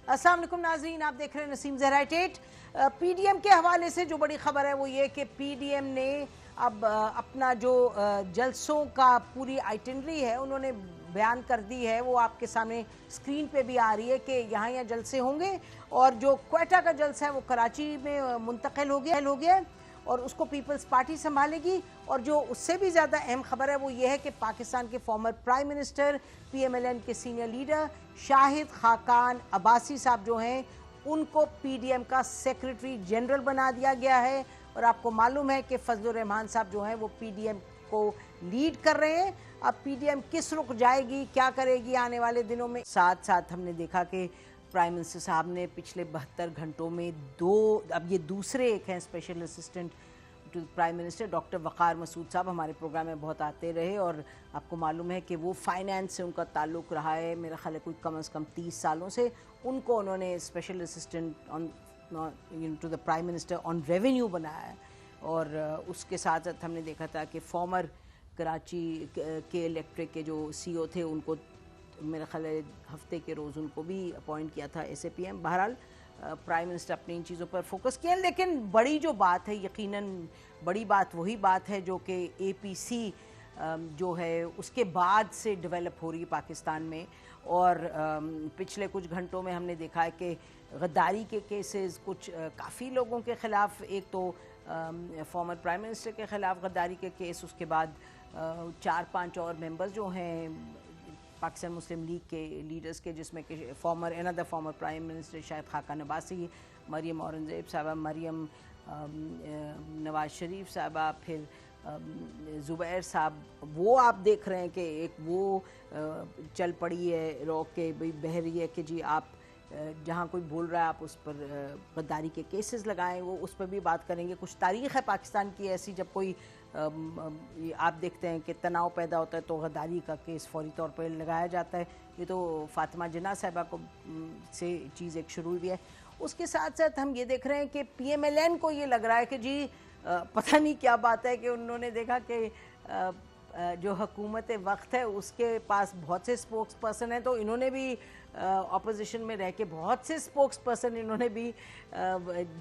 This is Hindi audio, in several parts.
अस्सलाम वालेकुम नाज़रीन, आप देख रहे हैं नसीम ज़राइटेट। पीडीएम के हवाले से जो बड़ी खबर है वो ये कि पीडीएम ने अब अपना जो जलसों का पूरी आइटिनरी है उन्होंने बयान कर दी है। वो आपके सामने स्क्रीन पे भी आ रही है कि यहाँ जलसे होंगे और जो क्वेटा का जलसा है वो कराची में मुंतकिल हो गया और उसको पीपल्स पार्टी संभालेगी। और जो उससे भी ज़्यादा अहम खबर है वो ये है कि पाकिस्तान के फॉर्मर प्राइम मिनिस्टर पीएमएलएन के सीनियर लीडर शाहिद खाकान अब्बासी साहब जो हैं उनको पीडीएम का सेक्रेटरी जनरल बना दिया गया है। और आपको मालूम है कि फजलुर रहमान साहब जो हैं वो पीडीएम को लीड कर रहे हैं। अब पीडीएम किस रुख जाएगी, क्या करेगी आने वाले दिनों में। साथ साथ हमने देखा कि प्राइम मिनिस्टर साहब ने पिछले 72 घंटों में अब ये दूसरे एक हैं special assistant to prime minister doctor Waqar Masood साहब हमारे प्रोग्राम में बहुत आते रहे और आपको मालूम है कि वो फाइनेंस से उनका ताल्लुक़ रहा है, मेरा ख्याल है कोई कम से कम 30 सालों से। उनको उन्होंने special assistant on to the prime minister on revenue बनाया है। और उसके साथ साथ हमने देखा था कि फॉर्मर कराची के इलेक्ट्रिक के जो सीईओ थे उनको मेरा ख्याल है हफ्ते के रोज़ उनको भी अपॉइंट किया था एसएपीएम। बहरहाल प्राइम मिनिस्टर अपनी इन चीज़ों पर फोकस किया, लेकिन बड़ी जो बात है यकीनन बड़ी बात वही बात है जो कि एपीसी जो है उसके बाद से डेवलप हो रही है पाकिस्तान में। और पिछले कुछ घंटों में हमने देखा है कि गद्दारी के केसेस कुछ काफ़ी लोगों के ख़िलाफ़, एक तो फॉर्मर प्राइम मिनिस्टर के ख़िलाफ़ गद्दारी के केस, उसके बाद 4-5 और मेंबर्स जो हैं पाकिस्तान मुस्लिम लीग के लीडर्स के, जिसमें कि another former prime minister Shahid Khaqan Abbasi, Maryam Aurangzeb साहबा, मरियम नवाज शरीफ साहबा, फिर ज़ुबैर साहब, वो आप देख रहे हैं कि एक वो चल पड़ी है रोक के भाई बह रही है कि जी आप जहाँ कोई बोल रहा है आप उस पर गद्दारी के केसेस लगाएं। वो उस पर भी बात करेंगे। कुछ तारीख़ है पाकिस्तान की ऐसी जब कोई आप देखते हैं कि तनाव पैदा होता है तो गद्दारी का केस फौरी तौर पर लगाया जाता है। ये तो फातिमा जिन्ना साहिबा को से चीज़ एक शुरू हुई है। उसके साथ साथ हम ये देख रहे हैं कि पीएमएलएन को ये लग रहा है कि जी पता नहीं क्या बात है कि उन्होंने देखा कि जो हुकूमत वक्त है उसके पास बहुत से स्पोक्स पर्सन हैं, तो इन्होंने भी अपोजिशन में रह के बहुत से स्पोक्स पर्सन इन्होंने भी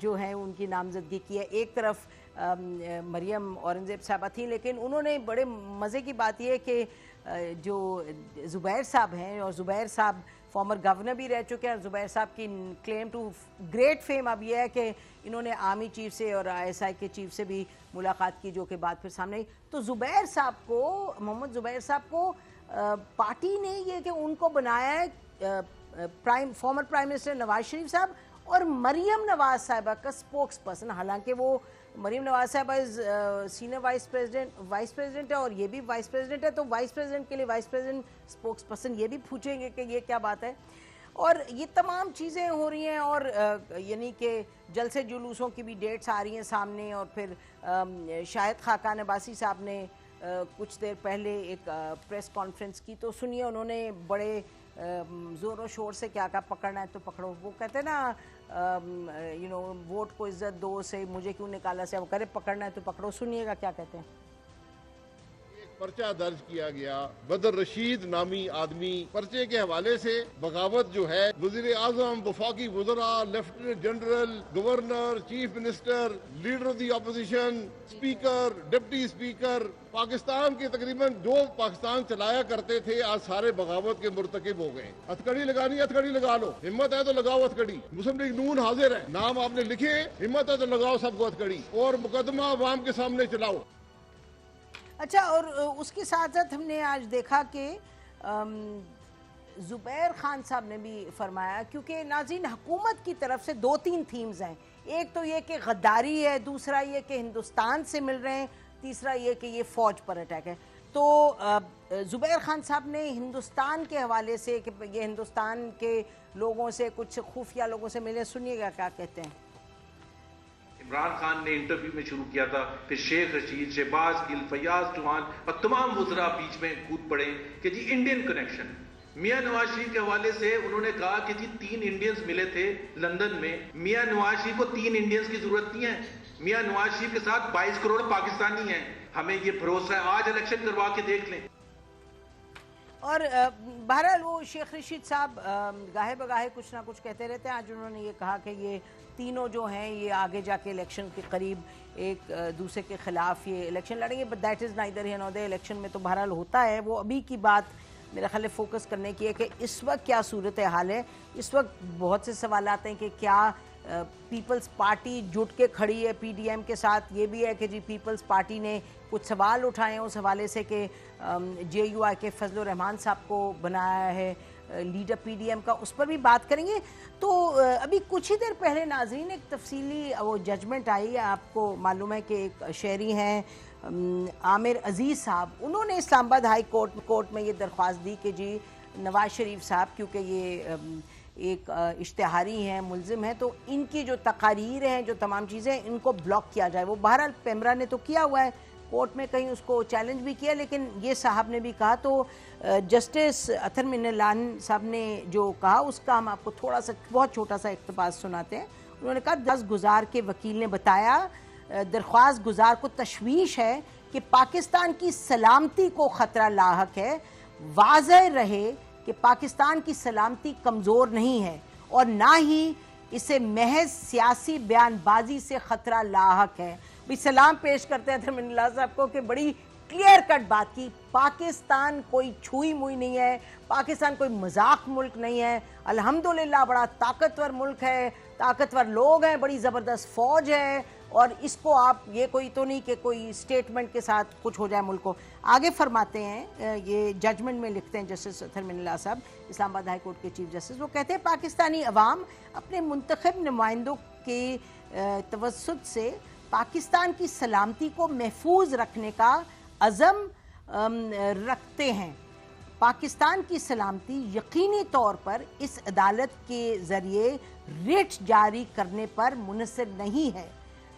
जो है उनकी नामजदगी की है। एक तरफ मरियम औरंगज़ेब साहबा थी, लेकिन उन्होंने बड़े मज़े की बात यह है कि जो ज़ुबैर साहब हैं, और ज़ुबैर साहब फॉर्मर गवर्नर भी रह चुके हैं, और ज़ुबैर साहब की क्लेम टू ग्रेट फेम अब यह है कि इन्होंने आर्मी चीफ से और आईएसआई के चीफ से भी मुलाकात की, जो कि बात फिर सामने आई। तो ज़ुबैर साहब को, मोहम्मद ज़ुबैर साहब को पार्टी ने ये कि उनको बनाया है farmer prime minister Nawaz Sharif साहब और मरियम नवाज साहिबा का स्पोक्स पर्सन। हालांकि वो मरियम नवाज साहिबा सीनियर वाइस प्रेसिडेंट है और ये भी वाइस प्रेसिडेंट है, तो वाइस प्रेसिडेंट के लिए वाइस प्रेसिडेंट स्पोक्स पर्सन, ये भी पूछेंगे कि ये क्या बात है। और ये तमाम चीज़ें हो रही हैं और यानी कि जलसे जुलूसों की भी डेट्स आ रही हैं सामने। और फिर शाहिद खाकान अब्बासी साहब ने कुछ देर पहले एक प्रेस कॉन्फ्रेंस की, तो सुनिए उन्होंने बड़े ज़ोरों शोर से क्या कहा, पकड़ना है तो पकड़ो। वो कहते हैं ना वोट को इज्जत दो से मुझे क्यों निकाला से, वो करे पकड़ना है तो पकड़ो। सुनिएगा क्या कहते हैं। पर्चा दर्ज किया गया, बदर रशीद नामी आदमी, पर्चे के हवाले से बगावत जो है वज़ीर आज़म, वफाकी वज़रा, lieutenant general, governor, chief minister, leader of the opposition, speaker, deputy speaker, Pakistan के तकरीबन जो पाकिस्तान चलाया करते थे आज सारे बगावत के मुर्तकिब हो गए। हथकड़ी लगानी हथकड़ी लगा लो, हिम्मत है तो लगाओ हथकड़ी। मुस्लिम लीग नून हाजिर है, नाम आपने लिखे, हिम्मत है तो लगाओ सबको हथकड़ी और मुकदमा अवाम के सामने चलाओ। अच्छा, और उसके साथ साथ हमने आज देखा कि ज़ुबैर खान साहब ने भी फरमाया, क्योंकि नाज़रीन हुकूमत की तरफ से 2-3 थीम्स हैं। एक तो ये कि गद्दारी है, दूसरा ये कि हिंदुस्तान से मिल रहे हैं, तीसरा ये कि ये फ़ौज पर अटैक है। तो ज़ुबैर खान साहब ने हिंदुस्तान के हवाले से कि ये हिंदुस्तान के लोगों से, कुछ खुफिया लोगों से मिले, सुनिएगा क्या कहते हैं। इमरान खान ने इंटरव्यू में शुरू किया था, फिर शेख रशीद, शहबाज गिल, फयाज चौहान और तमाम वज़रा बीच में कूद पड़े कि जी इंडियन कनेक्शन। मियां नवाज शरीफ के हवाले से उन्होंने कहा कि जी 3 इंडियंस मिले थे लंदन में, मियां नवाज शरीफ को 3 इंडियंस की जरूरत नहीं है, मियां नवाज शरीफ के साथ 22 करोड़ पाकिस्तानी हैं, हमें ये भरोसा है, आज इलेक्शन करवा के देख लें। और बहरहाल वो शेख रशीद साहब गाहे बगाहे कुछ ना कुछ कहते रहते हैं। आज उन्होंने ये कहा कि ये तीनों जो हैं ये आगे जाके इलेक्शन के करीब एक दूसरे के खिलाफ ये इलेक्शन लड़ेंगे, but that is neither here nor there. Election में तो बहरहाल होता है। वो अभी की बात मेरा ख्याल है फोकस करने की है कि इस वक्त क्या सूरत हाल है। इस वक्त बहुत से सवाल आते हैं कि क्या पीपल्स पार्टी जुट के खड़ी है पीडीएम के साथ। ये भी है कि जी पीपल्स पार्टी ने कुछ सवाल उठाए हैं उस हवाले से कि जेयूआई के फजल रहमान साहब को बनाया है लीडर पीडीएम का, उस पर भी बात करेंगे। तो अभी कुछ ही देर पहले नाजरीन एक तफसीली वो जजमेंट आई। आपको मालूम है कि एक शहरी हैं आमिर अजीज़ साहब, उन्होंने इस्लामाबाद हाई कोर्ट में ये दरख्वास्त दी कि जी नवाज शरीफ साहब क्योंकि ये एक इश्तिहारी हैं, मुलजिम हैं, तो इनकी जो तकारीर हैं, जो तमाम चीज़ें, इनको ब्लॉक किया जाए। वो बहरहाल पेमरा ने तो किया हुआ है, कोर्ट में कहीं उसको चैलेंज भी किया, लेकिन ये साहब ने भी कहा। तो जस्टिस अतर मिन्नान साहब ने जो कहा उसका हम आपको थोड़ा सा बहुत छोटा सा इक़्तिबास सुनाते हैं। उन्होंने कहा दरख्वास्त गुजार के वकील ने बताया दरख्वास्त गुजार को तशवीश है कि पाकिस्तान की सलामती को ख़तरा लाहक है। वाज़ह रहे कि पाकिस्तान की सलामती कमज़ोर नहीं है और ना ही इसे महज सियासी बयानबाजी से ख़तरा लाहक है। भी सलाम पेश करते हैं धर्मिल्ला साहब को कि बड़ी क्लियर कट बात की। पाकिस्तान कोई छुई मुई नहीं है, पाकिस्तान कोई मजाक मुल्क नहीं है। अल्हम्दुलिल्लाह बड़ा ताकतवर मुल्क है, ताकतवर लोग हैं, बड़ी ज़बरदस्त फ़ौज है, और इसको आप ये कोई तो नहीं कि कोई स्टेटमेंट के साथ कुछ हो जाए मुल्क को। आगे फरमाते हैं, ये जजमेंट में लिखते हैं जस्टिस अतर मिन्नान साहब, इस्लामाबाद हाई कोर्ट के चीफ जस्टिस। वो कहते हैं पाकिस्तानी अवाम अपने मुंतखब नुमाइंदों के तवस्सुत से पाकिस्तान की सलामती को महफूज रखने का अज़म रखते हैं। पाकिस्तान की सलामती यकीनी तौर पर इस अदालत के ज़रिए रिट जारी करने पर मुनहसर नहीं है।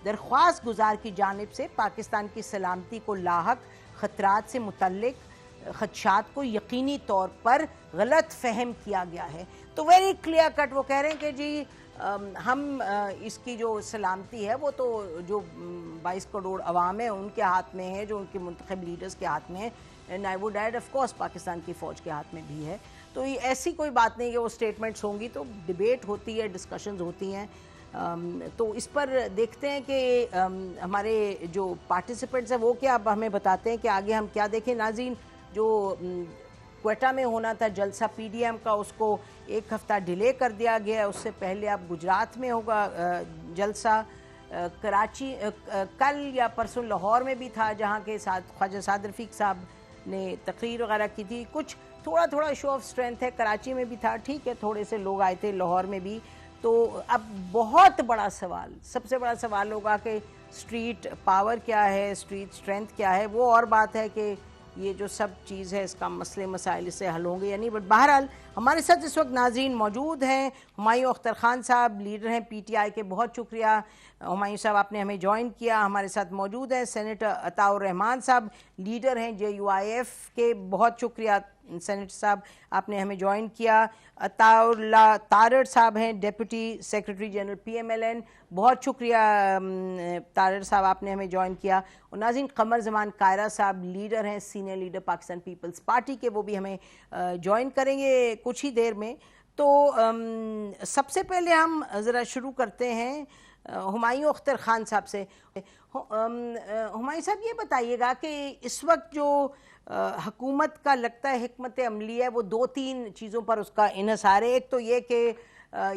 दरख्वास्त गुजार की जानिब से पाकिस्तान की सलामती को लाहक ख़तरात से मुतल्लिक खदशात को यकीनी तौर पर गलत फहम किया गया है। तो वेरी क्लियर कट वो कह रहे हैं कि जी हम इसकी जो सलामती है वो तो जो 22 करोड़ अवाम है उनके हाथ में है, जो उनके मुंतखब लीडर्स के हाथ में है, and I would add of course Pakistan की फ़ौज के हाथ में भी है। तो ये ऐसी कोई बात नहीं कि वो स्टेटमेंट्स होंगी, तो डिबेट होती है, डिस्कशंस होती हैं। तो इस पर देखते हैं कि हमारे जो पार्टिसिपेंट्स हैं वो क्या अब हमें बताते हैं कि आगे हम क्या देखें। नाज़रीन, जो क्वेटा में होना था जलसा पीडीएम का, उसको एक हफ़्ता डिले कर दिया गया है। उससे पहले अब गुजरात में होगा जलसा। कराची कल या परसों लाहौर में भी था, जहाँ के साथ ख्वाजा साद रफ़ीक साहब ने तकरीर वगैरह की थी। कुछ थोड़ा शो ऑफ स्ट्रेंथ है, कराची में भी था, ठीक है, थोड़े से लोग आए थे, लाहौर में भी। तो अब बहुत बड़ा सवाल, सबसे बड़ा सवाल होगा कि स्ट्रीट पावर क्या है, स्ट्रीट स्ट्रेंथ क्या है। वो और बात है कि ये जो सब चीज़ है इसका मसले मसाइल इससे हल होंगे या नहीं। बट बहरहाल हमारे साथ इस वक्त नाज़रीन मौजूद हैं। हुमायूं अख्तर खान साहब लीडर हैं पीटीआई के, बहुत शुक्रिया हुमायूं साहब आपने हमें ज्वाइन किया। हमारे साथ मौजूद हैं सेनेटर अताउर रहमान साहब, लीडर हैं जेयूआईएफ के, बहुत शुक्रिया सेनेटर साहब आपने हमें ज्वाइन किया। अताउल्ला तारड़ साहब हैं डेप्यूटी सेक्रेटरी जनरल पीएमएलएन, बहुत शुक्रिया तारड़ साहब आपने हमें ज्वाइन किया। और नाज़रीन कमर ज़मान कायरा साहब लीडर हैं, सीनियर लीडर पाकिस्तान पीपल्स पार्टी के, वो भी हमें ज्वाइन करेंगे कुछ ही देर में। तो सबसे पहले हम ज़रा शुरू करते हैं हुमायूं अख्तर खान साहब से। हुमायूं साहब ये बताइएगा कि इस वक्त जो हुकूमत का लगता है हिकमत अमली है, वो 2-3 चीज़ों पर उसका इन्हिसार है। एक तो ये कि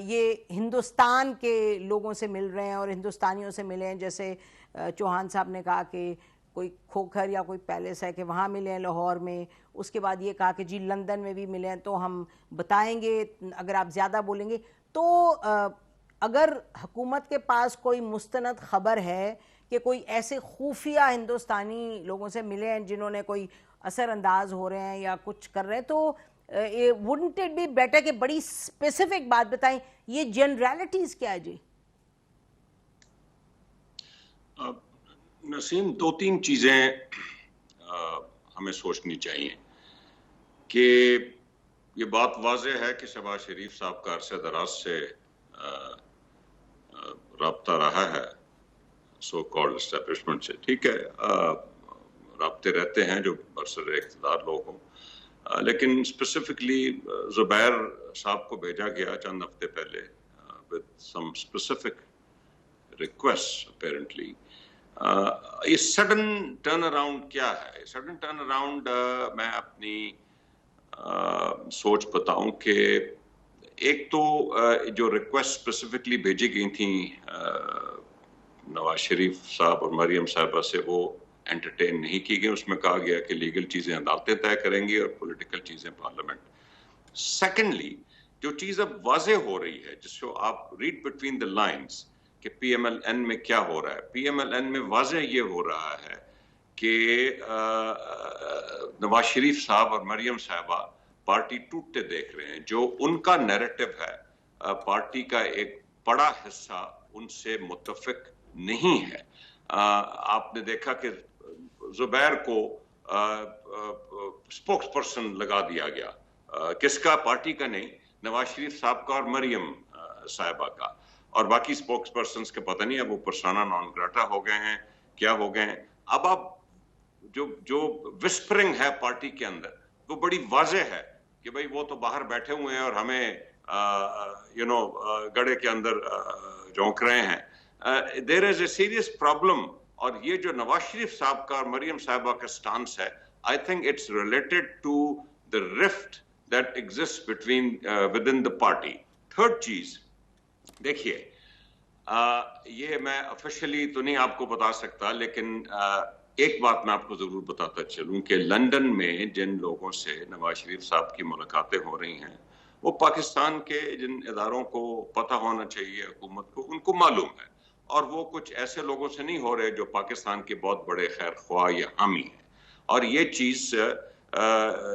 ये हिंदुस्तान के लोगों से मिल रहे हैं और हिंदुस्तानियों से मिले हैं, जैसे चौहान साहब ने कहा कि कोई खोखर या कोई पैलेस है कि वहाँ मिले हैं लाहौर में। उसके बाद ये कहा कि जी लंदन में भी मिले हैं, तो हम बताएंगे अगर आप ज़्यादा बोलेंगे। तो अगर हुकूमत के पास कोई मुस्तनद ख़बर है कि कोई ऐसे खुफिया हिंदुस्तानी लोगों से मिले हैं जिन्होंने कोई असरअंदाज हो रहे हैं या कुछ कर रहे हैं, तो वुडंट इट बी बेटर कि बड़ी स्पेसिफिक बात बताएं। ये जनरलिटीज़ क्या है जी? नसीम, 2-3 चीज़ें हमें सोचनी चाहिए कि ये बात वाज़ेह है कि शहबाज शरीफ साहब का अरसे दराज से राब्ता रहा है सो कॉल्ड एस्टेब्लिशमेंट से, ठीक है, राब्ते रहते हैं जो बरसर इक़्तिदार लोग हों, लेकिन स्पेसिफिकली जुबैर साहब को भेजा गया चंद हफ्ते पहले with some specific request apparently. ये सडन टर्न अराउंड क्या है? सडन टर्न अराउंड मैं अपनी सोच बताऊं कि एक तो जो रिक्वेस्ट स्पेसिफिकली भेजी गई थी नवाज शरीफ साहब और मरियम साहबा से, वो एंटरटेन नहीं की गई। उसमें कहा गया कि लीगल चीजें अदालतें तय करेंगी और पॉलिटिकल चीजें पार्लियामेंट। सेकेंडली, जो चीज अब वाजे हो रही है, जिसको आप रीड बिटवीन द लाइंस कि पीएमएलएन में क्या हो रहा है, पीएमएलएन में वाजे ये हो रहा है कि नवाज शरीफ साहब और मरियम साहबा पार्टी टूटते देख रहे हैं। जो उनका नैरेटिव है, पार्टी का एक बड़ा हिस्सा उनसे मुत्तफिक नहीं है। आपने देखा कि जुबैर को स्पोक्स पर्सन लगा दिया गया, किसका? पार्टी का नहीं, नवाज शरीफ साहब का और मरियम साहिबा का। और बाकी स्पोक्स पर्सन के पता नहीं है वो पर्सोना नॉन ग्राटा हो गए हैं, क्या हो गए हैं। अब आप जो विस्परिंग है पार्टी के अंदर, वो बड़ी वाजे है कि भाई वो तो बाहर बैठे हुए हैं और हमें गड़े के अंदर झोंक रहे हैं। There is a serious problem. और ये जो नवाज शरीफ साहब का और मरियम साहिबा का स्टांस है, I think it's related to the rift that exist between within the party. Third चीज देखिए, ये मैं ऑफिशियली तो नहीं आपको बता सकता, लेकिन एक बात मैं आपको जरूर बताता चलूं कि लंदन में जिन लोगों से नवाज शरीफ साहब की मुलाकातें हो रही हैं, वो पाकिस्तान के जिन इदारों को पता होना चाहिए, हुकूमत को, उनको मालूम है। और वो कुछ ऐसे लोगों से नहीं हो रहे जो पाकिस्तान के बहुत बड़े खैर ख्वाह या हामी हैं। और ये चीज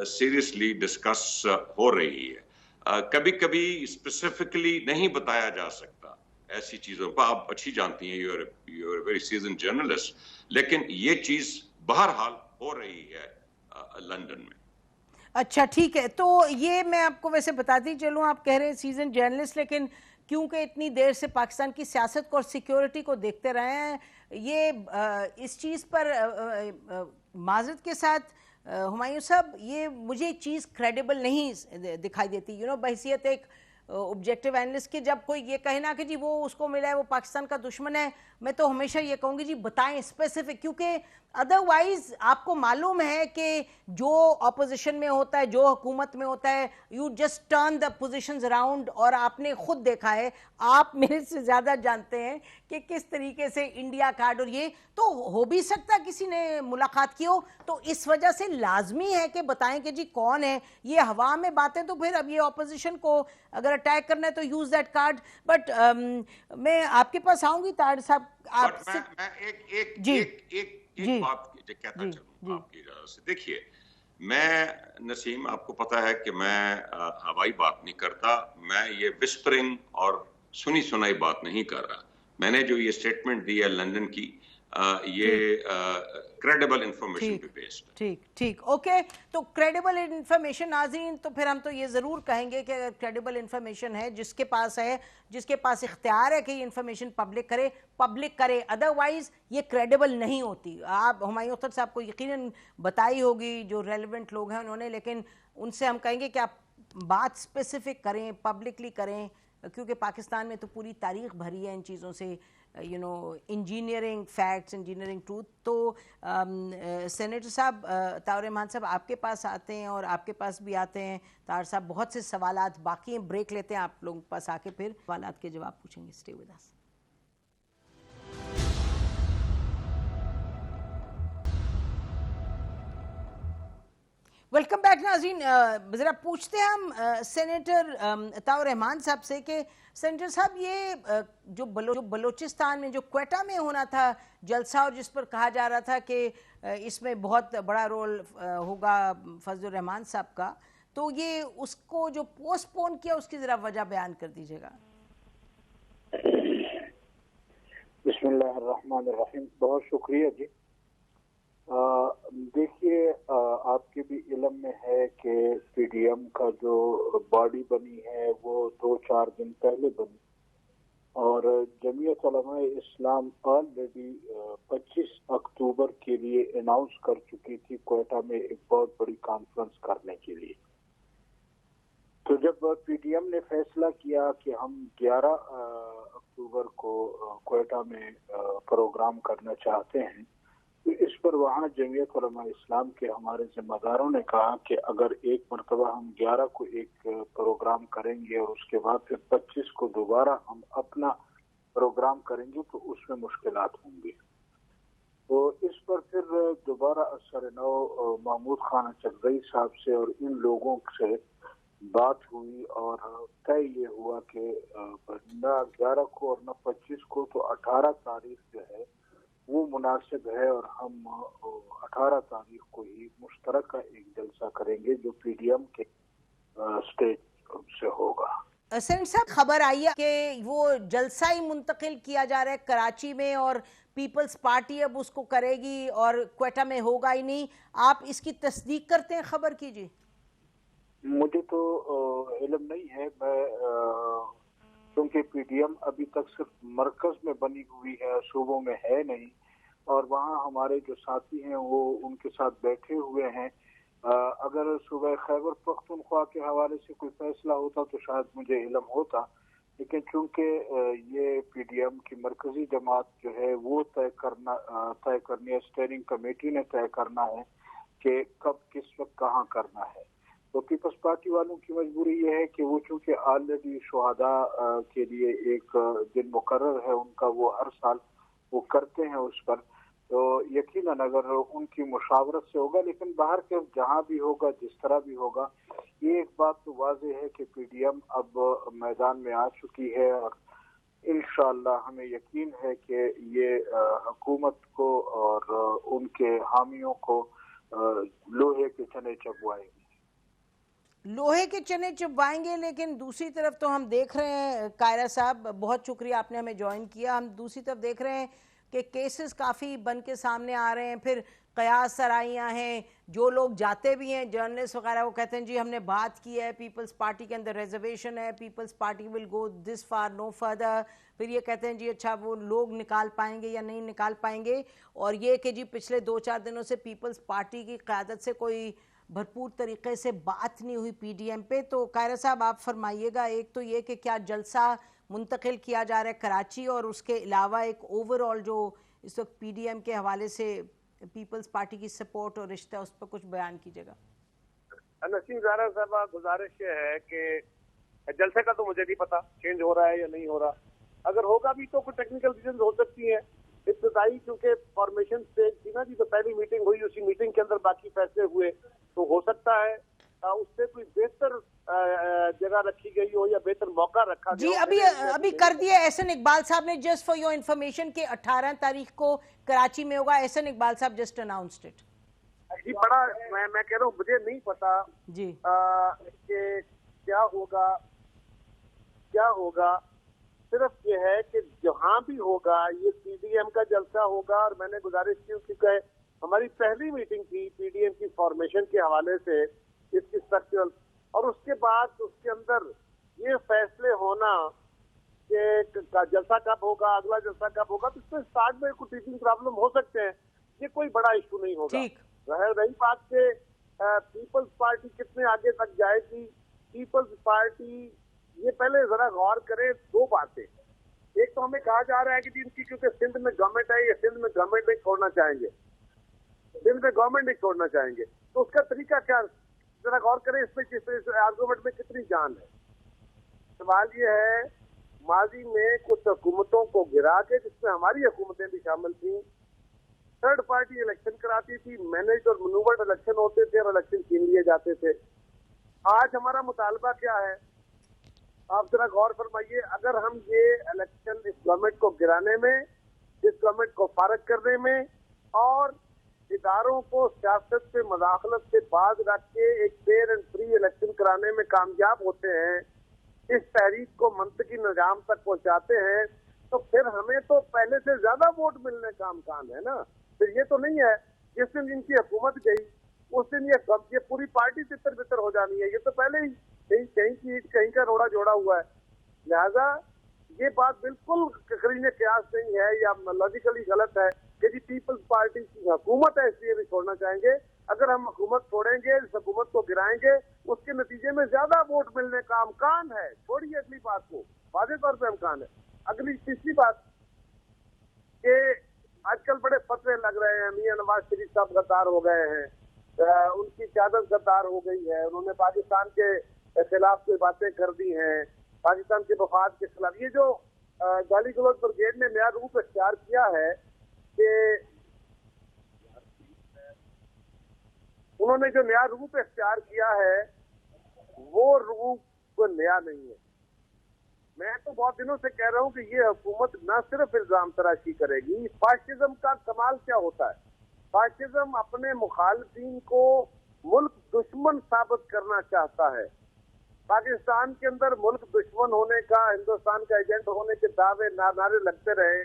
सीरियसली डिस्कस हो रही है। कभी कभी स्पेसिफिकली नहीं बताया जा सकता ऐसी चीजों को, आप अच्छी जानती हैं, you are very season journalist, लेकिन ये चीज बहरहाल हो रही है लंदन में। अच्छा, ठीक है। तो ये मैं आपको वैसे बताती चलूँ, आप कह रहे हैं सीजन जर्नलिस्ट, लेकिन क्योंकि इतनी देर से पाकिस्तान की सियासत को और सिक्योरिटी को देखते रहे हैं, ये इस चीज़ पर माजरत के साथ हुमायूं साहब, ये मुझे चीज़ क्रेडिबल नहीं दिखाई देती। बहैसियत एक ऑब्जेक्टिव एनालिस्ट के, जब कोई ये कहे ना कि जी वो उसको मिला है, वो पाकिस्तान का दुश्मन है, मैं तो हमेशा ये कहूँगी जी बताएं स्पेसिफिक, क्योंकि अदरवाइज आपको मालूम है कि जो अपोजिशन में होता है, जो हुकूमत में होता है, you just turn the positions around. और आपने खुद देखा है, आप मेरे से ज़्यादा जानते हैं कि किस तरीके से इंडिया कार्ड, और ये तो हो भी सकता किसी ने मुलाकात की हो, तो इस वजह से लाजमी है कि बताएं कि जी कौन है। ये हवा में बातें तो फिर अब ये अपोजिशन को अगर अटैक करना है तो यूज दैट कार्ड। बट मैं आपके पास आऊंगी तार साहब, आपसे मैं एक बात कहता चलूं आपकी इजाजत से। देखिए, मैं नसीम, आपको पता है कि मैं हवाई बात नहीं करता, मैं ये विस्परिंग और सुनी सुनाई बात नहीं कर रहा। मैंने जो ये स्टेटमेंट दी है लंदन की, ये क्रेडिबल इंफॉर्मेशन पे बेस्ड। ठीक, ओके। तो क्रेडिबल इंफॉर्मेशन, नाज़रीन, तो फिर हम तो ये ज़रूर कहेंगे कि अगर क्रेडिबल इंफॉर्मेशन है, जिसके पास इख्तियार है कि ये इंफॉर्मेशन पब्लिक करे, अदरवाइज ये क्रेडिबल नहीं होती। आप हुमायूं अख्तर साहब को यकीनन बताई होगी, जो रेलिवेंट लोग हैं उन्होंने, लेकिन उनसे हम कहेंगे कि आप बात स्पेसिफिक करें, पब्लिकली करें, क्योंकि पाकिस्तान में तो पूरी तारीख भरी है इन चीज़ों से, इंजीनियरिंग फैक्ट्स, इंजीनियरिंग ट्रूथ। तो सेनेटर साहब, ताउर रहमान साहब आपके पास आते हैं और आपके पास भी आते हैं तार साहब, बहुत से सवालात बाकी हैं, ब्रेक लेते हैं, आप लोगों के पास आके फिर सवालात के जवाब पूछेंगे। Stay with us. Welcome back नाज़रीन। ज़रा पूछते हैं हम सेनेटर ताउर रहमान साहब से कि सेनेटर साहब, ये जो बलोचिस्तान में, जो क्वेटा में होना था जलसा, और जिस पर कहा जा रहा था कि इसमें बहुत बड़ा रोल होगा फजलुर रहमान साहब का, तो ये उसको जो पोस्टपोन किया, उसकी ज़रा वजह बयान कर दीजिएगा। बिस्मिल्लाहिर्रहमानिर्रहीम। बहुत शुक्रिया जी। देखिए, आपके भी इल्म में है कि पीडीएम का जो बॉडी बनी है वो 2-4 दिन पहले बनी, और जमीयत उलमा इस्लाम ऑलरेडी 25 अक्टूबर के लिए अनाउंस कर चुकी थी क्वेटा में एक बहुत बड़ी कॉन्फ्रेंस करने के लिए। तो जब पीडीएम ने फैसला किया कि हम 11 अक्टूबर को क्वेटा में प्रोग्राम करना चाहते हैं, तो इस पर वहाँ जमीयत उलमा इस्लाम के हमारे जिम्मेदारों ने कहा कि अगर एक मरतबा हम 11 को एक प्रोग्राम करेंगे और उसके बाद फिर 25 को दोबारा हम अपना प्रोग्राम करेंगे तो उसमें मुश्किलात होंगी। तो इस पर फिर दोबारा असर नौ महमूद खान चगदई साहब से और इन लोगों से बात हुई और तय ये हुआ कि न 11 को और न 25 को, तो 18 तारीख जो है वो मुनासिब है और हम 18 तारीख को ही मुश्तरका एक जलसा करेंगे जो पीडीएम के स्टेज से होगा। सेनेटर साहब, खबर आई है कि वो जलसा ही मुंतकिल किया जा रहा है कराची में और पीपल्स पार्टी अब उसको करेगी और क्वेटा में होगा ही नहीं। आप इसकी तस्दीक करते हैं? खबर कीजिए। मुझे तो इल्म नहीं है, मैं क्योंकि पीडीएम अभी तक सिर्फ मरकज में बनी हुई है, सूबों में है नहीं, और वहाँ हमारे जो साथी हैं वो उनके साथ बैठे हुए हैं। अगर सूबे खैबर पख्तूनख्वा के हवाले से कोई फैसला होता तो शायद मुझे इल्म होता, लेकिन चूंकि ये पीडीएम की मरकजी जमात जो है वो तय करनी है, स्टेयरिंग कमेटी ने तय करना है कि कब किस वक्त कहाँ करना है। तो पीपल्स पार्टी वालों की मजबूरी ये है कि वो चूंकि ऑलरेडी शुहदा के लिए एक दिन मुकर्रर है उनका, वो हर साल वो करते हैं उस पर, तो यकीनन अगर उनकी मुशावरत से होगा। लेकिन बाहर के जहाँ भी होगा, जिस तरह भी होगा, ये एक बात तो वाज़ेह है कि पीडीएम अब मैदान में आ चुकी है और इंशाअल्लाह हमें यकीन है कि ये हुकूमत को और उनके हामियों को लोहे के चने चबवाएगी। लोहे के चने चुभवाएंगे। लेकिन दूसरी तरफ तो हम देख रहे हैं, कायरा साहब बहुत शुक्रिया आपने हमें ज्वाइन किया, हम दूसरी तरफ देख रहे हैं कि केसेस काफ़ी बन के सामने आ रहे हैं। फिर कयास सराइयाँ हैं, जो लोग जाते भी हैं जर्नलिस्ट वगैरह, वो कहते हैं जी हमने बात की है, पीपल्स पार्टी के अंदर रिजर्वेशन है, Peoples Party will go this far no further. फिर ये कहते हैं जी अच्छा वो लोग निकाल पाएंगे या नहीं निकाल पाएंगे, और ये कि जी पिछले 2-4 दिनों से पीपल्स पार्टी की क़यादत से कोई भरपूर तरीके से बात नहीं हुई पीडीएम पे। तो कायरा साहब आप फरमाइएगा, एक तो ये कि क्या जलसा मुंतकिल किया जा रहा है कराची, और उसके अलावा एक ओवरऑल जो इस वक्त पीडीएम के हवाले से पीपल्स पार्टी की सपोर्ट और रिश्ता, उस पर कुछ बयान कीजिएगा। नसीम ज़ारा साहब, गुजारिश ये है कि जलसे का तो मुझे नहीं पता चेंज हो रहा है या नहीं हो रहा, अगर होगा भी तो कुछ टेक्निकल रीजन हो सकती है। इब्तदाई क्योंकि फॉर्मेशन स्टेज थी ना जी, तो पहली मीटिंग हुई, उसी मीटिंग के अंदर बाकी फैसले हुए, तो हो सकता है उससे कोई बेहतर जगह रखी गई हो या बेहतर मौका रखा जी। अभी कर दिया एहसन इकबाल साहब ने, जस्ट फॉर योर इन्फॉर्मेशन, के 18 तारीख को कराची में होगा। एहसन इकबाल साहब जस्ट अनाउंस्ड इट जी। बड़ा मैं कह रहा हूँ, मुझे नहीं पता जी कि क्या होगा। सिर्फ ये है कि जहाँ भी होगा ये पीडीएम का जलसा होगा। और मैंने गुजारिश की क्योंकि हमारी पहली मीटिंग थी पीडीएम की फॉर्मेशन के हवाले से, इसकी स्ट्रक्चरल, और उसके बाद उसके अंदर ये फैसले होना कि जलसा कब होगा, अगला जलसा कब होगा, तो इसमें स्टार्ट में कुछ टीचिंग प्रॉब्लम हो सकते हैं, ये कोई बड़ा इशू नहीं होगा। रही बात के पीपल्स पार्टी कितने आगे तक जाएगी, पीपल्स पार्टी ये पहले जरा गौर करे दो बातें। एक तो हमें कहा जा रहा है कि इनकी क्योंकि सिंध में गवर्नमेंट है, ये सिंध में गवर्नमेंट नहीं छोड़ना चाहेंगे, सिंध में गवर्नमेंट नहीं छोड़ना चाहेंगे, तो उसका तरीका क्या, जरा गौर करें इसमें, किस आर्गूमेंट में कितनी जान है। सवाल ये है, माजी में कुछ हुकूमतों को गिरा के, जिसमें हमारी हुकूमतें भी शामिल थी, थर्ड पार्टी इलेक्शन कराती थी, मैनेज और मनूवर्ड इलेक्शन होते थे और इलेक्शन छीन लिए जाते थे। आज हमारा मुतालबा क्या है, आप जरा गौर फरमाइए। अगर हम ये इलेक्शन इस गवर्नमेंट को गिराने में, इस गवर्नमेंट को फारग करने में और इदारों को सियासत से मदाखलत से बाज रख के एक फेयर एंड फ्री इलेक्शन कराने में कामयाब होते हैं, इस तहरीक को मंतकी निजाम तक पहुंचाते हैं, तो फिर हमें तो पहले से ज्यादा वोट मिलने का इम्कान है ना। फिर ये तो नहीं है जिस दिन इनकी हुकूमत गई उस दिन ये पूरी पार्टी तितर बितर हो जानी है, ये तो पहले ही कहीं का रोड़ा जोड़ा हुआ है। लिहाजा ये बात बिल्कुल करीने कयास नहीं है या लॉजिकली गलत है कि जी पीपल्स पार्टी की हुकूमत है इसलिए भी छोड़ना चाहेंगे। अगर हम हुकूमत छोड़ेंगे, इस हुकूमत को गिराएंगे, उसके नतीजे में ज्यादा वोट मिलने का अमकान है। छोड़िए अगली बात को, वादे तौर पर अमकान है। अगली तीसरी बात कि आजकल बड़े फतवे लग रहे हैं, मियां नवाज शरीफ साहब गद्दार हो गए हैं, उनकी क़यादत गद्दार हो गई है, उन्होंने पाकिस्तान के खिलाफ कोई बातें कर दी हैं, पाकिस्तान के मफाद के खिलाफ। ये जो गाली गलौज ब्रिगेड ने नया रूप इख्तियार किया है कि उन्होंने जो नया रूप इख्तियार किया है वो रूप नया नहीं है। मैं तो बहुत दिनों से कह रहा हूं कि ये हुकूमत न सिर्फ इल्जाम तराशी करेगी, फाशिज्म का कमाल क्या होता है, फाशिज्म अपने मुखालिफिन को मुल्क दुश्मन साबित करना चाहता है। पाकिस्तान के अंदर मुल्क दुश्मन होने का, हिंदुस्तान का एजेंट होने के दावे नारे लगते रहे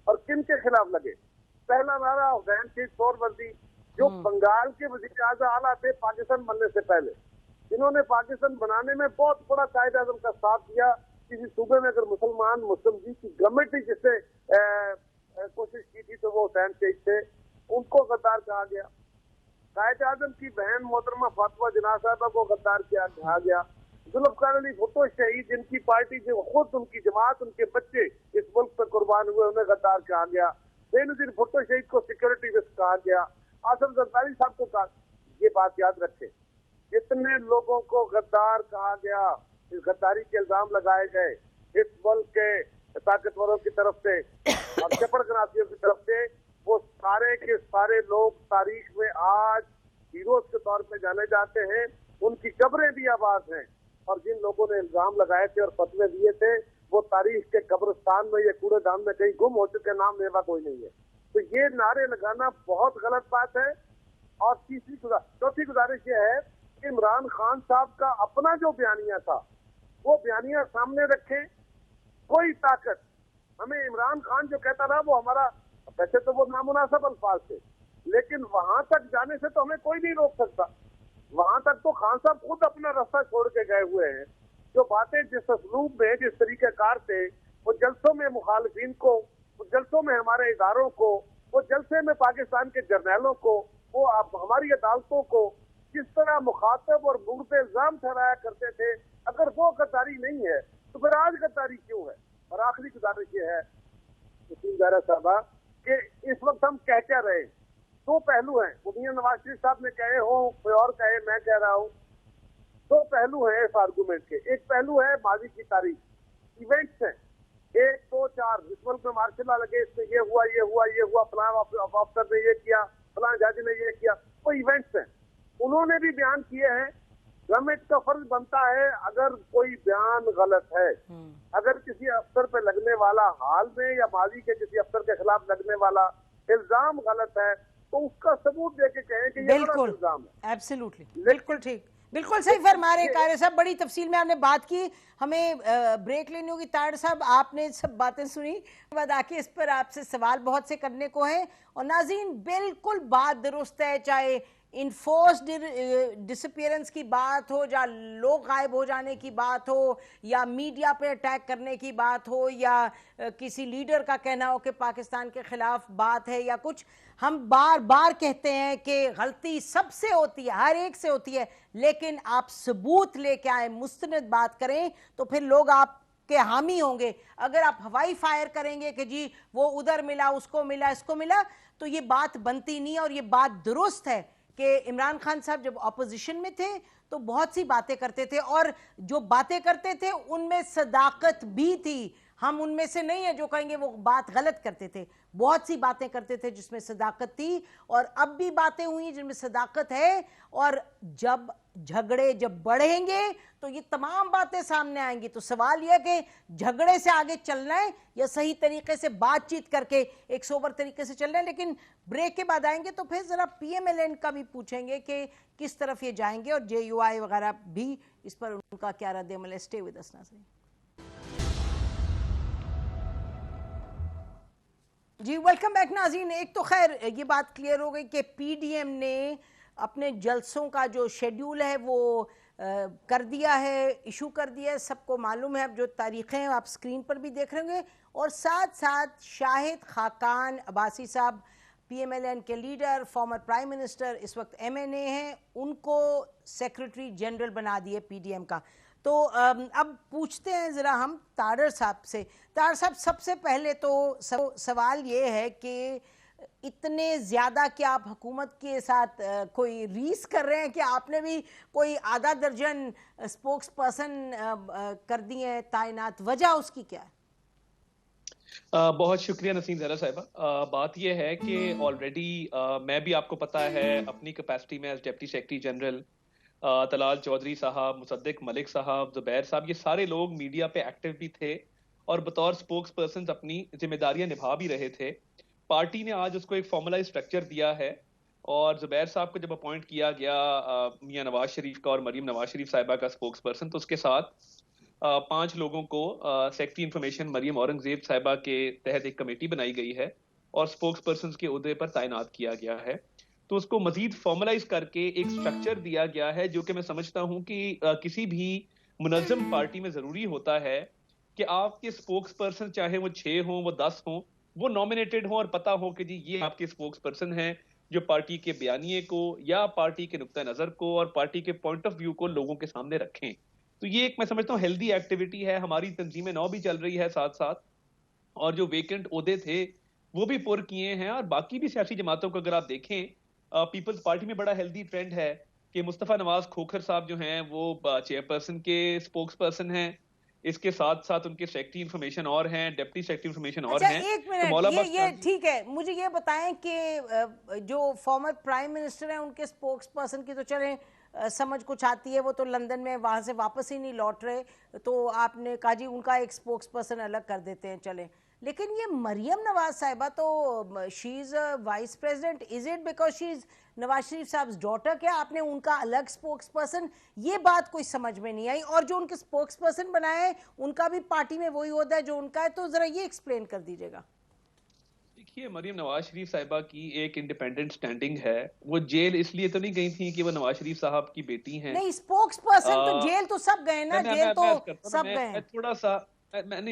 और किन के खिलाफ लगे। पहला नारा हुसैन शहीद सोहरावर्दी जो बंगाल के वज़ीर आला थे पाकिस्तान बनने से पहले, इन्होंने पाकिस्तान बनाने में बहुत बड़ा कायद आज़म का साथ दिया। किसी सूबे में अगर मुस्लिम लीग की गवर्नमेंट ही जिससे कोशिश की थी तो वो हुसैन शहीद थे, उनको गद्दार कहा गया। कायद आज़म की बहन मोहतरमा फातिमा जिन्ना साहबा को गद्दार कहा गया। जुल्फ़िकार अली भुट्टो शहीद, जिनकी पार्टी जो खुद उनकी जमात, उनके बच्चे इस मुल्क पर कुर्बान हुए, उन्हें गद्दार कहा गया। बेनज़ीर भुट्टो शहीद को सिक्योरिटी रिस्क कहा गया। आसिफ ज़रदारी साहब को कहा। ये बात याद रखें, जितने लोगों को गद्दार कहा गया, इस गद्दारी के इल्जाम लगाए गए इस मुल्क के ताकतवरों की तरफ से और चपड़ गनासियों की तरफ से, वो सारे के सारे लोग तारीख में आज हीरोज के तौर पे जाने जाते हैं। उनकी कब्रें भी आबाद हैं और जिन लोगों ने इल्जाम लगाए थे और फतवे दिए थे वो तारीख के कब्रिस्तान में या कूड़ेदान में कहीं गुम हो चुके, नाम लेवा कोई नहीं है। तो ये नारे लगाना बहुत गलत बात है। और चौथी गुजारिश ये है कि इमरान खान साहब का अपना जो बयानिया था वो बयानिया सामने रखें। कोई ताकत हमें, इमरान खान जो कहता रहा वो हमारा, वैसे तो वो नामुनासिब अल्फाज थे, लेकिन वहां तक जाने से तो हमें कोई नहीं रोक सकता। वहां तक तो खान साहब खुद अपना रास्ता छोड़ के गए हुए हैं। जो बातें जिस असलूब में, जिस तरीकेकार से वो जलसों में मुखालिफिन को, वो जलसों में हमारे इदारों को, वो जलसे में पाकिस्तान के जर्नैलों को, वो हमारी अदालतों को किस तरह मुखातब और मुर्द इल्जाम ठहराया करते थे, अगर वो गद्दारी नहीं है तो फिर आज गद्दारी क्यों है। और आखिरी गुजारिश ये है साहबा कि इस वक्त हम कह क्या रहे, दो पहलू हैं। मियां नवाज शरीफ साहब ने कहे हो, कोई और कहे, मैं कह रहा हूँ, दो पहलू हैं इस आर्गूमेंट के। एक पहलू है माजी की तारीख, इवेंट्स हैं 1, 2, 4, इस मुल्क में मार्शल लॉ लगे, इसमें ये हुआ, ये हुआ, ये हुआ, फलां अफसर ने ये किया, फलां जज ने ये किया, वो इवेंट्स हैं। उन्होंने भी बयान किए हैं। गवर्नमेंट का फर्ज बनता है, अगर कोई बयान गलत है, अगर किसी अफसर पे लगने वाला, हाल में या माजी के किसी अफसर के खिलाफ लगने वाला इल्जाम गलत है, तो उसका सबूत देके कहें कि ये गलत इल्जाम है। एब्सोल्युटली, बिल्कुल ठीक, बिल्कुल सही फरमा रहे कारी साहब। बड़ी तफसील में आपने बात की। हमें ब्रेक लेनी होगी। ताड़ साहब, आपने सब बातें सुनी, बाद आके इस पर आपसे सवाल बहुत से करने को है। और नाज़रीन, बिल्कुल बात दुरुस्त है, चाहे इन्फोर्स्ड डिसअपीयरेंस की बात हो, या लोग गायब हो जाने की बात हो, या मीडिया पे अटैक करने की बात हो, या किसी लीडर का कहना हो कि पाकिस्तान के खिलाफ बात है या कुछ। हम बार बार कहते हैं कि गलती सबसे होती है, हर एक से होती है, लेकिन आप सबूत लेके आए, मुस्तनद बात करें, तो फिर लोग आप के हामी होंगे। अगर आप हवाई फायर करेंगे कि जी वो उधर मिला, उसको मिला, इसको मिला, तो ये बात बनती नहीं है। और ये बात दुरुस्त है कि इमरान खान साहब जब ऑपोजिशन में थे तो बहुत सी बातें करते थे, और जो बातें करते थे उनमें सदाकत भी थी। हम उनमें से नहीं है जो कहेंगे वो बात गलत करते थे। बहुत सी बातें करते थे जिसमें सदाकत थी, और अब भी बातें हुई जिनमें सदाकत है। और जब झगड़े जब बढ़ेंगे तो ये तमाम बातें सामने आएंगी। तो सवाल यह कि झगड़े से आगे चलना है या सही तरीके से बातचीत करके एक सोबर तरीके से चलना है। लेकिन ब्रेक के बाद आएंगे तो फिर जरा PMLN का भी पूछेंगे कि किस तरफ ये जाएंगे, और JUI वगैरह भी इस पर उनका क्या रद्द-ए-अमल है। स्टे विद अस नाज़रीन। जी वेलकम बैक नाज़रीन। एक तो खैर ये बात क्लियर हो गई कि PDM ने अपने जलसों का जो शेड्यूल है वो कर दिया है, इशू कर दिया है, सबको मालूम है। अब जो तारीखें हैं आप स्क्रीन पर भी देख रहे होंगे। और साथ साथ शाहिद खाकान अब्बासी साहब PMLN के लीडर, फॉर्मर प्राइम मिनिस्टर, इस वक्त MNA हैं, उनको सेक्रेटरी जनरल बना दिए PDM का। तो अब पूछते हैं ज़रा हम तारर साहब से। तारर साहब, सबसे पहले तो सवाल ये है कि इतने ज़्यादा क्या आप हुकूमत के साथ कोई रीस कर रहे हैं कि आपने भी कोई आधा दर्जन स्पोक्स पर्सन कर दिए हैं तैनात? वजह उसकी क्या है? बहुत शुक्रिया नसीम ज़हरा साहिबा। बात यह है कि ऑलरेडी मैं भी, आपको पता है, अपनी कैपेसिटी में as deputy secretary general Talal Chaudhry साहब, मुसद्दिक मलिक साहब, जुबैर साहब, ये सारे लोग मीडिया पे एक्टिव भी थे और बतौर स्पोक्स पर्सन अपनी जिम्मेदारियां निभा भी रहे थे। पार्टी ने आज उसको एक फॉर्मलाइज स्ट्रक्चर दिया है और जुबैर साहब को जब अपॉइंट किया गया मियां नवाज शरीफ का और मरीम नवाज शरीफ साहिबा का स्पोक्स पर्सन, तो उसके साथ 5 लोगों को सेक्रेटरी इंफॉर्मेशन मरीम औरंगजेब साहिबा के तहत एक कमेटी बनाई गई है और स्पोक्स पर्सन के ओहदे पर तैनात किया गया है। तो उसको मजीद फॉर्मलाइज करके एक स्ट्रक्चर दिया गया है, जो कि मैं समझता हूं कि किसी भी मुनज़्ज़म पार्टी में जरूरी होता है कि आपके स्पोक्स पर्सन, चाहे वो 6 हों, वो 10 हों, वो नॉमिनेटेड हों और पता हो कि जी ये आपके स्पोक्स पर्सन हैं जो पार्टी के बयानिए को या पार्टी के नुक्ता नजर को और पार्टी के पॉइंट ऑफ व्यू को लोगों के सामने रखें। तो ये एक, मैं समझता हूँ, हेल्दी एक्टिविटी है। हमारी तंजीमें नौ भी चल रही है साथ साथ, और जो वेकेंट ओहदे थे वो भी पुर किए हैं। और बाकी भी सियासी जमातों को अगर आप देखें, पीपल्स पार्टी में बड़ा हेल्दी ट्रेंड है कि मुस्तफा नवाज खोखर साहब जो हैं वो चेयरपर्सन के स्पोक्स पर्सन हैं। इसके साथ साथ उनके सेक्रेटरी इंफॉर्मेशन और हैं, डिप्टी सेक्रेटरी इंफॉर्मेशन और हैं। एक मिनट, ये ठीक है, मुझे ये बताएं कि जो फॉर्मर प्राइम मिनिस्टर हैं उनके स्पोक्स पर्सन की तो चलें समझ कुछ आती है, वो तो लंदन में वहाँ से वापस ही नहीं लौट रहे, तो आपने कहा जी उनका एक स्पोक्स पर्सन अलग कर देते हैं, चलें। लेकिन ये मरियम नवाज साहिबा तो she is vice president, is it because she is Nawaz Sharif साहब डॉटर? क्या आपने उनका अलग स्पोक्स पर्सन? ये बात कोई समझ में नहीं आई। और जो उनके स्पोक्स पर्सन बनाए उनका भी पार्टी में वही होता है जो उनका है, तो ज़रा ये एक्सप्लेन कर दीजिएगा। देखिए, मरीम नवाज शरीफ साहिबा की एक इंडिपेंडेंट स्टैंडिंग है। वो जेल इसलिए तो नहीं गई थी कि वो नवाज शरीफ साहब की बेटी हैं। नहीं, स्पोक्स पर्सन तो जेल तो सब गए ना, जेल तो सब गए।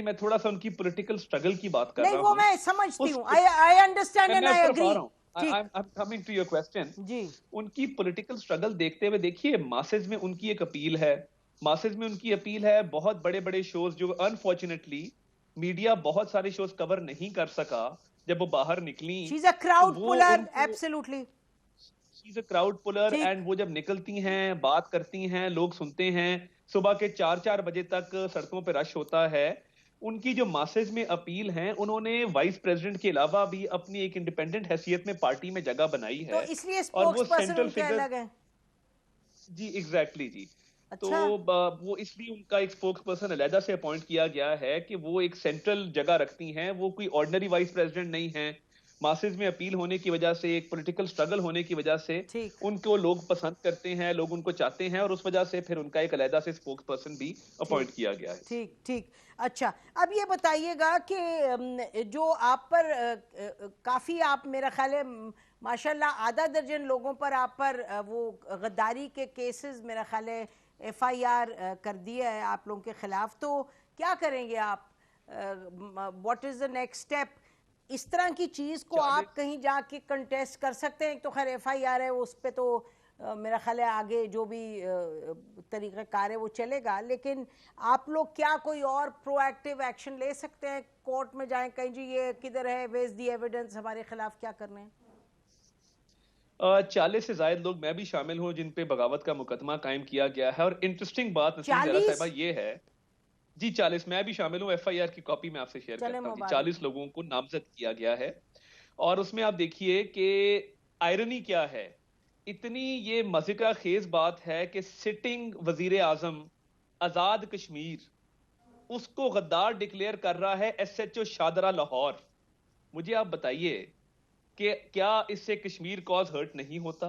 मैं थोड़ा सा उनकी पॉलिटिकल स्ट्रगल की बात कर रहा हूं। नहीं, वो मैं समझती हूं, I understand and I agree. I'm coming to your question. जी, उनकी पॉलिटिकल स्ट्रगल देखते हुए देखिए, मासेज में उनकी एक अपील है, बहुत बड़े बड़े शोज जो अनफॉर्चुनेटली मीडिया बहुत सारे शोज कवर नहीं कर सका जब वो बाहर निकली। She's a crowd puller, absolutely. She's a crowd puller, and वो जब निकलती हैं, बात करती हैं, लोग सुनते हैं। सुबह के 4-4 बजे तक सड़कों पे रश होता है। उनकी जो मैसेज में अपील है, उन्होंने वाइस प्रेसिडेंट के अलावा भी अपनी एक इंडिपेंडेंट हैसियत में पार्टी में जगह बनाई है, तो इसलिए स्पोक्स पर्सन उनके अलग है। जी, एग्जैक्टली जी। अच्छा। तो वो इसलिए उनका एक स्पोक्स पर्सन अलहदा से अपॉइंट किया गया है कि वो एक सेंट्रल जगह रखती हैं। वो कोई ऑर्डिनरी वाइस प्रेसिडेंट नहीं है। मासेज में अपील होने की वजह से, एक पॉलिटिकल स्ट्रगल होने की वजह से उनको लोग पसंद करते हैं, लोग उनको चाहते हैं, और उस वजह से फिर उनका एक अलहदा से स्पोक्स पर्सन भी अपॉइंट किया गया है। ठीक ठीक। अच्छा, अब ये बताइएगा कि जो आप पर काफ़ी, आप मेरा ख्याल है माशाल्लाह आधा दर्जन लोगों पर आप पर वो गद्दारी के केसेस मेरा ख्याल है FIR कर दिया है आप लोगों के खिलाफ, तो क्या करेंगे आप? What is the next step? इस तरह की चीज़ को आप कहीं जाके कंटेस्ट कर सकते हैं? तो खैर FIR है, उस पर तो मेरा ख्याल है आगे जो भी तरीक़ाकार है वो चलेगा, लेकिन आप लोग क्या कोई और प्रोएक्टिव एक्शन ले सकते हैं? कोर्ट में जाएं, कहीं जी ये किधर है, वेयर इज द एविडेंस, हमारे खिलाफ क्या करने हैं? 40 से ज्यादा लोग, मैं भी शामिल हूं, जिन पे बगावत का मुकदमा कायम किया गया है। और इंटरेस्टिंग बात साहिबा ये है जी, 40 मैं भी शामिल हूं। FIR की कॉपी मैं आपसे शेयर करता हूं। 40 लोगों को नामजद किया गया है, और उसमें आप देखिए कि आयरनी क्या है। इतनी ये मजे का खेज बात है कि सिटिंग वजीर आजम आजाद कश्मीर उसको गद्दार डिक्लेयर कर रहा है SHO शादरा लाहौर। मुझे आप बताइए कि क्या इससे कश्मीर कॉज हर्ट नहीं होता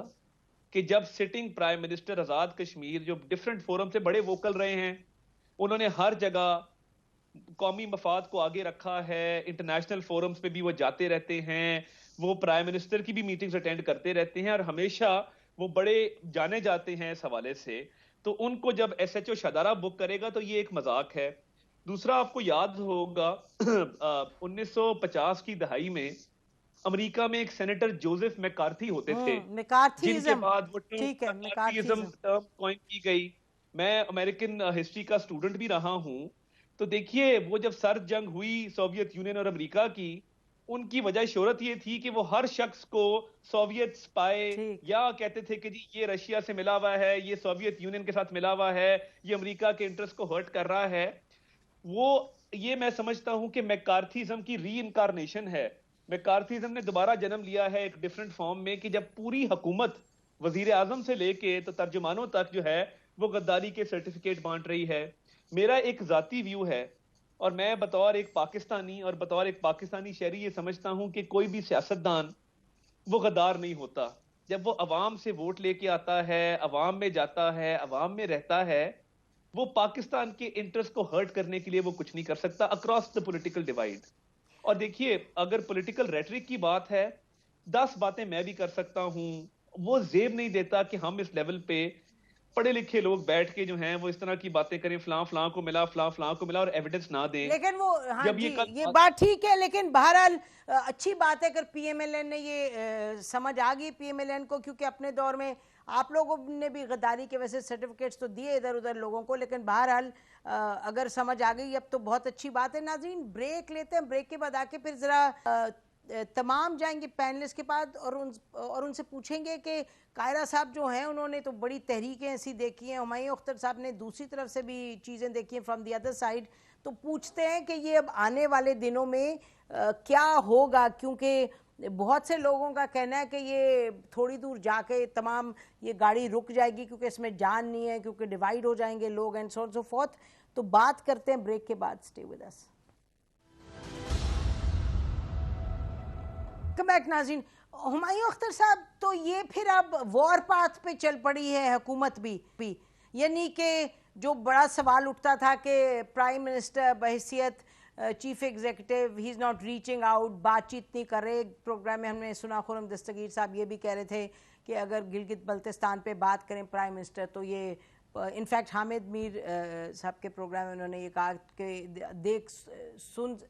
कि जब सिटिंग प्राइम मिनिस्टर आजाद कश्मीर, जो डिफरेंट फोरम से बड़े वोकल रहे हैं, उन्होंने हर जगह कौमी मफाद को आगे रखा है, इंटरनेशनल फोरम्स पे भी वो जाते रहते हैं, वो प्राइम मिनिस्टर की भी मीटिंग्स अटेंड करते रहते हैं, और हमेशा वो बड़े जाने जाते हैं इस हवाले से। तो उनको जब SHO शदारा बुक करेगा तो ये एक मजाक है। दूसरा, आपको याद होगा 1950 की दहाई में अमेरिका में एक सेनेटर जोसेफ मैकार्थी होते थे, जिनके मैकार्थीइज्म, बाद वो ठीक है, मैकार्थीइज्म टर्म कॉइन की गई। मैं अमेरिकन हिस्ट्री का स्टूडेंट भी रहा हूं, तो देखिए वो जब सर्द जंग हुई सोवियत यूनियन और अमेरिका की, उनकी वजह शोहरत ये थी कि वो हर शख्स को सोवियत स्पाई या कहते थे कि जी ये रशिया से मिला हुआ है, ये सोवियत यूनियन के साथ मिला हुआ है, ये अमेरिका के इंटरेस्ट को हर्ट कर रहा है। वो ये मैं समझता हूं कि मैकार्थीइज्म की री इनकारनेशन है। मैकार्थीइज्म ने दोबारा जन्म लिया है एक डिफरेंट फॉर्म में, कि जब पूरी हुकूमत वजीर आजम से लेके तो तर्जुमानों तक जो है वो गद्दारी के सर्टिफिकेट बांट रही है। मेरा एक जाती व्यू है, और मैं बतौर एक पाकिस्तानी और बतौर एक पाकिस्तानी शहरी ये समझता हूं कि कोई भी सियासतदान वो गद्दार नहीं होता। जब वो अवाम से वोट लेके आता है, अवाम में जाता है, अवाम में रहता है, वो पाकिस्तान के इंटरेस्ट को हर्ट करने के लिए वो कुछ नहीं कर सकता अक्रॉस द पॉलिटिकल डिवाइड। और देखिए, अगर पॉलिटिकल रेटरिक की बात है, 10 बातें मैं भी कर सकता हूं, वो जेब नहीं देता कि हम इस लेवल पे पढ़े लिखे लोग बैठ के जो हैं वो इस तरह की बातें करें, फलां फलां को मिला, फलां फलां को मिला, और एविडेंस ना दें। लेकिन वो हाँ जब जी, ये बात ठीक है, लेकिन बहरहाल अच्छी बात है अगर PMLN ने ये समझ आ गई PMLN को, क्योंकि अपने दौर में आप लोगों ने भी गद्दारी के वैसे सर्टिफिकेट्स तो दिए इधर उधर लोगों को, लेकिन बहरहाल अगर समझ आ गई अब तो बहुत अच्छी बात है। नाज़रीन, ब्रेक लेते हैं, ब्रेक के बाद आके फिर ज़रा तमाम जाएंगे पैनलिस्ट के पास और उनसे पूछेंगे कि कायरा साहब जो हैं उन्होंने तो बड़ी तहरीकें ऐसी देखी हैं, हुमायूं अख्तर साहब ने दूसरी तरफ से भी चीज़ें देखी हैं फ्रॉम द अदर साइड, तो पूछते हैं कि ये अब आने वाले दिनों में क्या होगा, क्योंकि बहुत से लोगों का कहना है कि ये थोड़ी दूर जाके तमाम ये गाड़ी रुक जाएगी क्योंकि इसमें जान नहीं है, क्योंकि डिवाइड हो जाएंगे लोग and so on so fourth. तो बात करते हैं ब्रेक के बाद, stay with us. Come back नाज़रीन, हुमायूं अख्तर साहब, तो ये फिर अब वॉर पाथ पे चल पड़ी है हुकूमत भी, यानी कि जो बड़ा सवाल उठता था कि प्राइम मिनिस्टर बहैसियत chief executive he is not reaching out, बातचीत नहीं कर रहे। प्रोग्राम में हमने सुना खुर्रम दस्तगीर साहब ये भी कह रहे थे कि अगर गिलगित बल्तिस्तान पे बात करें प्राइम मिनिस्टर तो ये इनफैक्ट हामिद मीर साहब के प्रोग्राम में उन्होंने ये कहा कि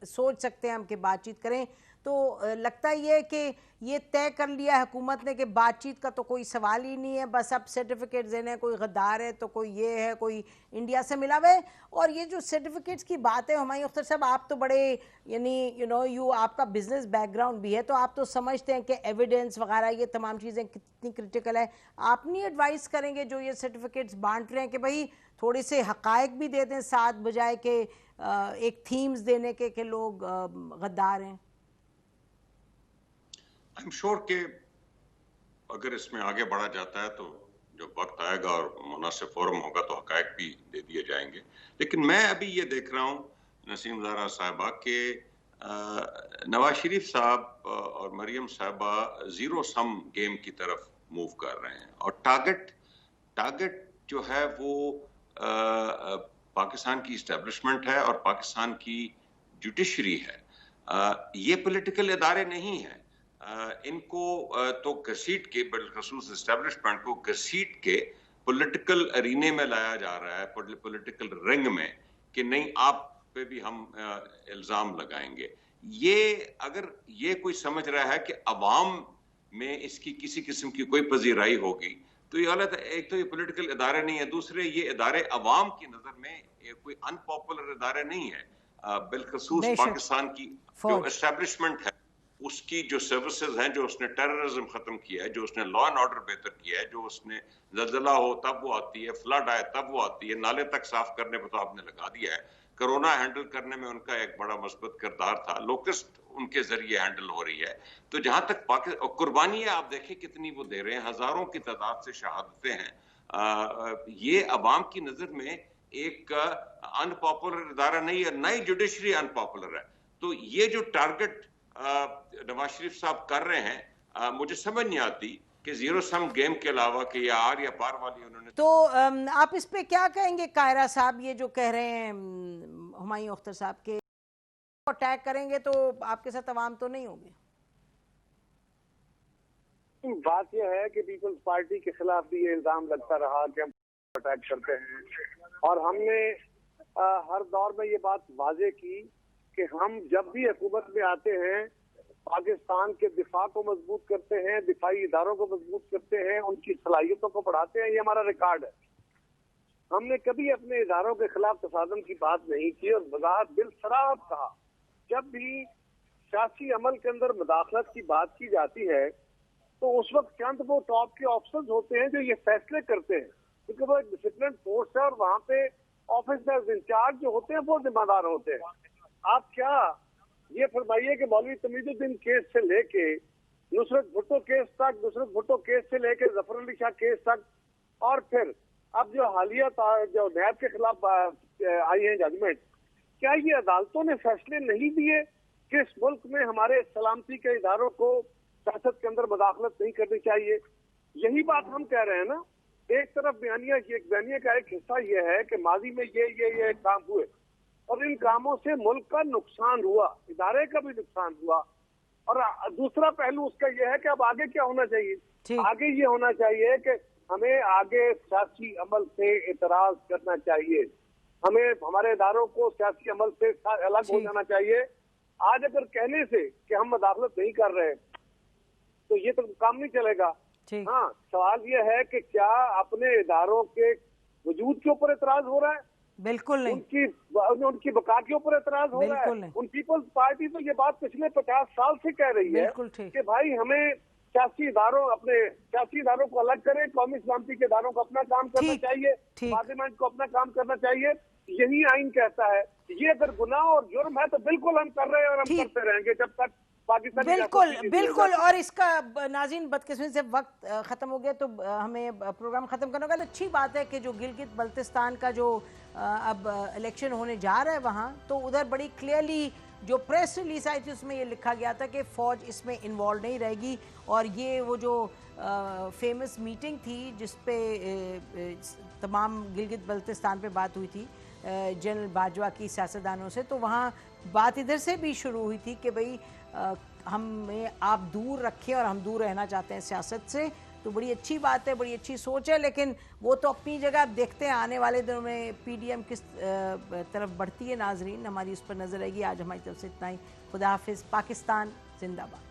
सोच सकते हैं हम कि बातचीत करें। तो लगता ही है कि ये तय कर लिया है हुकूमत ने कि बातचीत का तो कोई सवाल ही नहीं है, बस अब सर्टिफिकेट देने, कोई गद्दार है तो कोई ये है, कोई इंडिया से मिला हुआ है। और ये जो सर्टिफिकेट्स की बात है, हुमायूं अख्तर साहब आप तो बड़े यानी आपका बिजनेस बैकग्राउंड भी है, तो आप तो समझते हैं कि एविडेंस वगैरह ये तमाम चीज़ें कितनी क्रिटिकल है। आप नहीं एडवाइस करेंगे जो ये सर्टिफिकेट्स बांट रहे हैं कि भाई थोड़े से हकायक भी दे दें साथ, बजाय के एक थीम्स देने के कि लोग गद्दार हैं? आई एम श्योर कि अगर इसमें आगे बढ़ा जाता है तो जब वक्त आएगा और मुनासिब फोरम होगा तो हकायक भी दे दिए जाएंगे। लेकिन मैं अभी ये देख रहा हूँ नसीम ज़हरा साहिबा के नवाज शरीफ साहब और मरियम साहिबा जीरो सम गेम की तरफ मूव कर रहे हैं, और टारगेट जो है वो पाकिस्तान की इस्टेब्लिशमेंट है और पाकिस्तान की जुडिशरी है। ये पॉलिटिकल इदारे नहीं हैं। इनको तो घसीट के, बिलखसूस इस्टेब्लिशमेंट को घसीट के पॉलिटिकल अरीने में लाया जा रहा है, पॉलिटिकल रिंग में, कि नहीं आप पे भी हम इल्जाम लगाएंगे। ये अगर ये कोई समझ रहा है कि अवाम में इसकी किसी किस्म की कोई पजीराई होगी तो ये गलत है। एक तो ये पॉलिटिकल इदारे नहीं है, दूसरे ये इदारे अवाम की नजर में कोई अनपॉपुलर इदारे नहीं है। बिलखसूस पाकिस्तान की जो एस्टेब्लिशमेंट है उसकी जो सर्विसेज हैं, जो उसने टेररिज्म खत्म किया है, जो उसने लॉ एंड ऑर्डर बेहतर किया है, जो उसने ज़लज़ला हो तब वो आती है, फ्लड आए तब वो आती है, नाले तक साफ करने पर तो आपने लगा दिया है, कोरोना हैंडल करने में उनका एक बड़ा मस्बत किरदार था, लोकस्ट उनके जरिए हैंडल हो रही है। तो जहां तक पाकिस्तान कुर्बानियां आप देखें कितनी वो दे रहे हैं, हजारों की तादाद से शहादतें हैं। ये अवाम की नजर में एक अनपॉपुलर इदारा नहीं है, नई जुडिशरी अनपॉपुलर है। तो ये जो टारगेट नवाज शरीफ साहब कर रहे हैं, मुझे समझ नहीं आती कि जीरो सम गेम के अलावा कि ये आर या पार वाली उन्होंने। तो आप इस पे क्या कहेंगे कायरा साहब, ये जो कह रहे हैं हुमायूं अख्तर साहब के अटैक करेंगे तो आपके साथ अवाम तो नहीं होगी? बात यह है कि पीपल्स पार्टी के खिलाफ भी ये इल्जाम लगता रहा कि अटैक करते हैं। और हमने हर दौर में ये बात वाजे की कि हम जब भी हुकूमत में आते हैं पाकिस्तान के दिफा को मजबूत करते हैं, दिफाई इदारों को मजबूत करते हैं, उनकी सलाहियतों को बढ़ाते हैं। ये हमारा रिकॉर्ड है। हमने कभी अपने इदारों के खिलाफ तसादम की बात नहीं की और वजाहत बिलसराहत कहा। जब भी सियासी अमल के अंदर मुदाखलत की बात की जाती है तो उस वक्त चंद वो टॉप के ऑफिसर्स होते हैं जो ये फैसले करते हैं, क्योंकि वो एक डिसिप्लिन फोर्स है और वहाँ पे ऑफिसर्स इंचार्ज जो होते हैं वो जिम्मेदार होते हैं। आप क्या ये फरमाइए कि मौलवी तमीजुद्दीन केस से लेके नुसरत भुट्टो केस तक, नुसरत भुट्टो केस से लेके जफर अली शाह केस तक, और फिर अब जो हालिया जो नैब के खिलाफ आई है जजमेंट, क्या ये अदालतों ने फैसले नहीं दिए कि इस मुल्क में हमारे सलामती के इदारों को सियासत के अंदर मुदाखलत नहीं करनी चाहिए? यही बात हम कह रहे हैं ना। एक तरफ बयानिया का एक हिस्सा ये है कि माजी में ये काम हुए और इन कामों से मुल्क का नुकसान हुआ, इदारे का भी नुकसान हुआ, और दूसरा पहलू उसका यह है कि अब आगे क्या होना चाहिए। आगे ये होना चाहिए कि हमें आगे सियासी अमल से एतराज करना चाहिए, हमें हमारे इदारों को सियासी अमल से अलग हो जाना चाहिए। आज अगर कहने से कि हम मुदाखलत नहीं कर रहे तो ये तो काम नहीं चलेगा। हाँ, सवाल ये है कि क्या अपने इदारों के वजूद के ऊपर एतराज हो रहा है? बिल्कुल नहीं। उनकी बका के ऊपर एतराज हो रहा है? उन पीपल्स पार्टी तो ये बात पिछले 50 साल से कह रही है कि भाई हमें सियासी इदारों को अलग करें, कौमी सलामती के इदारों को अपना काम करना चाहिए, पार्लियामेंट को अपना काम करना चाहिए। यही आइन कहता है। ये अगर गुनाह और जुर्म है तो बिल्कुल हम कर रहे हैं और हम करते रहेंगे जब तक पाकिस्तान। बिल्कुल। और इसका नाज़रीन बदकिस्मती से वक्त खत्म हो गया तो हमें प्रोग्राम खत्म करना होगा। तो अच्छी बात है कि जो गिलगित बल्तिस्तान का जो अब इलेक्शन होने जा रहा है वहाँ, तो उधर बड़ी क्लियरली जो प्रेस रिलीज आई थी उसमें ये लिखा गया था कि फ़ौज इसमें इन्वॉल्व नहीं रहेगी। और ये वो जो फेमस मीटिंग थी जिसपे तमाम गिलगित बल्तिस्तान पे बात हुई थी जनरल बाजवा की सियासतदानों से, तो वहाँ बात इधर से भी शुरू हुई थी कि भाई हमें आप दूर रखें और हम दूर रहना चाहते हैं सियासत से। तो बड़ी अच्छी बात है, बड़ी अच्छी सोच है, लेकिन वो तो अपनी जगह देखते हैं आने वाले दिनों में पीडीएम किस तरफ बढ़ती है। नाजरीन, हमारी उस पर नजर रहेगी। आज हमारी तरफ से इतना ही। खुदा हाफिज़। पाकिस्तान जिंदाबाद।